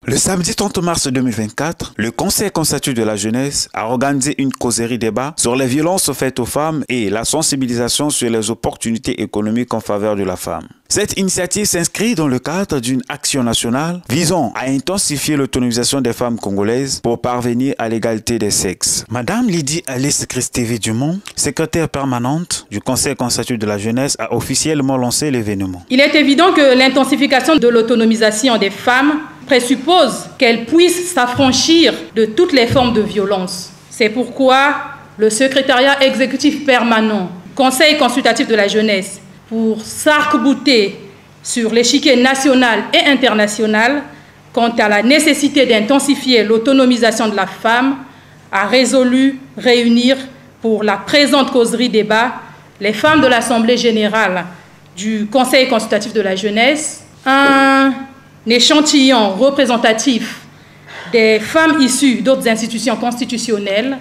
Le samedi 30 mars 2024, le Conseil consultatif de la jeunesse a organisé une causerie débat sur les violences faites aux femmes et la sensibilisation sur les opportunités économiques en faveur de la femme. Cette initiative s'inscrit dans le cadre d'une action nationale visant à intensifier l'autonomisation des femmes congolaises pour parvenir à l'égalité des sexes. Madame Lydie Alice Christévi Dumont, secrétaire permanente du Conseil consultatif de la jeunesse, a officiellement lancé l'événement. Il est évident que l'intensification de l'autonomisation des femmes présuppose qu'elles puissent s'affranchir de toutes les formes de violence. C'est pourquoi le secrétariat exécutif permanent, Conseil consultatif de la jeunesse, pour s'arc-bouter sur l'échiquier national et international quant à la nécessité d'intensifier l'autonomisation de la femme, a résolu réunir pour la présente causerie débat les femmes de l'Assemblée générale du Conseil consultatif de la jeunesse, un échantillon représentatif des femmes issues d'autres institutions constitutionnelles,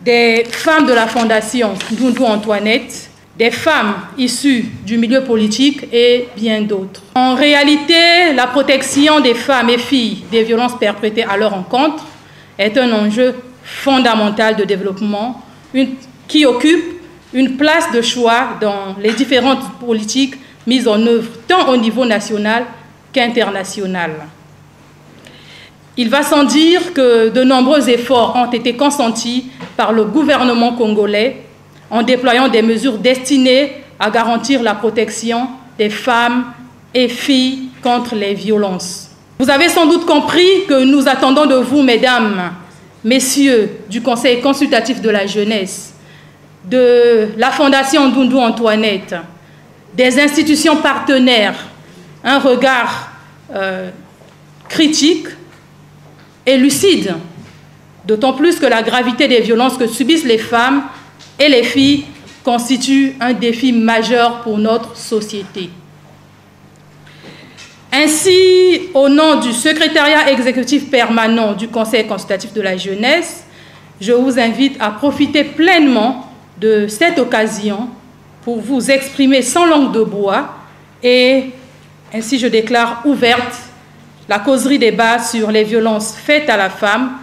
des femmes de la Fondation Ndundu Antoinette, des femmes issues du milieu politique et bien d'autres. En réalité, la protection des femmes et filles des violences perpétrées à leur encontre est un enjeu fondamental de développement qui occupe une place de choix dans les différentes politiques mises en œuvre tant au niveau national qu'international. Il va sans dire que de nombreux efforts ont été consentis par le gouvernement congolais en déployant des mesures destinées à garantir la protection des femmes et filles contre les violences. Vous avez sans doute compris que nous attendons de vous, mesdames, messieurs du Conseil consultatif de la jeunesse, de la Fondation Ndundu Antoinette, des institutions partenaires, un regard critique et lucide, d'autant plus que la gravité des violences que subissent les femmes et les filles constitue un défi majeur pour notre société. Ainsi, au nom du secrétariat exécutif permanent du Conseil consultatif de la jeunesse, je vous invite à profiter pleinement de cette occasion pour vous exprimer sans langue de bois et ainsi je déclare ouverte la causerie débat sur les violences faites à la femme,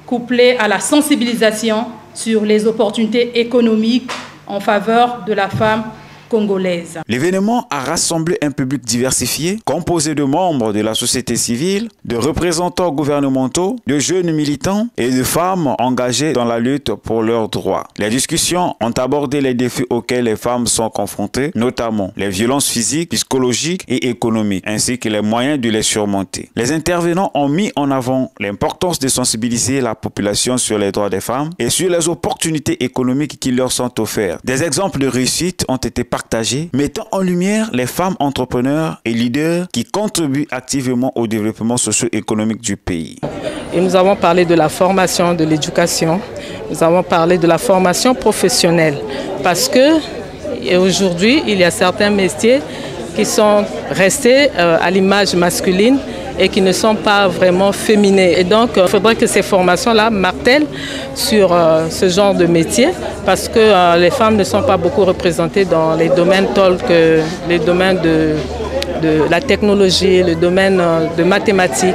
couplée à la sensibilisation sur les opportunités économiques en faveur de la femme congolaise. L'événement a rassemblé un public diversifié, composé de membres de la société civile, de représentants gouvernementaux, de jeunes militants et de femmes engagées dans la lutte pour leurs droits. Les discussions ont abordé les défis auxquels les femmes sont confrontées, notamment les violences physiques, psychologiques et économiques, ainsi que les moyens de les surmonter. Les intervenants ont mis en avant l'importance de sensibiliser la population sur les droits des femmes et sur les opportunités économiques qui leur sont offertes. Des exemples de réussite ont été partagés, mettant en lumière les femmes entrepreneurs et leaders qui contribuent activement au développement socio-économique du pays. Et nous avons parlé de la formation, de l'éducation, nous avons parlé de la formation professionnelle, parce que aujourd'hui, il y a certains métiers qui sont restés à l'image masculine et qui ne sont pas vraiment féminins. Et donc, il faudrait que ces formations-là martèlent sur ce genre de métier parce que les femmes ne sont pas beaucoup représentées dans les domaines tels que les domaines de la technologie, le domaine de mathématiques,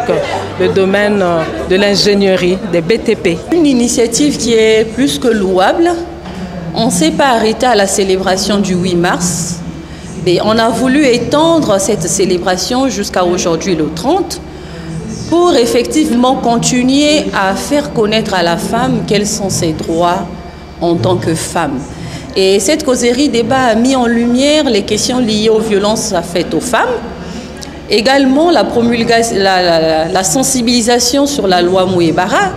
le domaine de l'ingénierie, des BTP. Une initiative qui est plus que louable. On ne s'est pas arrêté à la célébration du 8 mars. Et on a voulu étendre cette célébration jusqu'à aujourd'hui, le 30, pour effectivement continuer à faire connaître à la femme quels sont ses droits en tant que femme. Et cette causerie débat a mis en lumière les questions liées aux violences faites aux femmes, également la sensibilisation sur la loi Mouébara,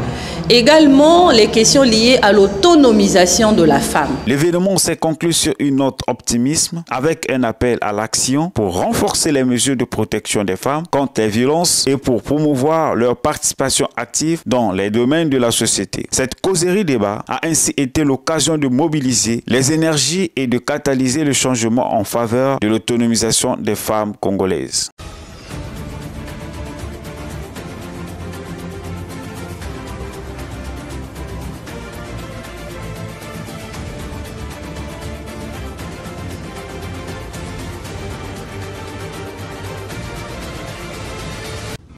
également les questions liées à l'autonomisation de la femme. L'événement s'est conclu sur une note optimisme avec un appel à l'action pour renforcer les mesures de protection des femmes contre les violences et pour promouvoir leur participation active dans les domaines de la société. Cette causerie débat a ainsi été l'occasion de mobiliser les énergies et de catalyser le changement en faveur de l'autonomisation des femmes congolaises.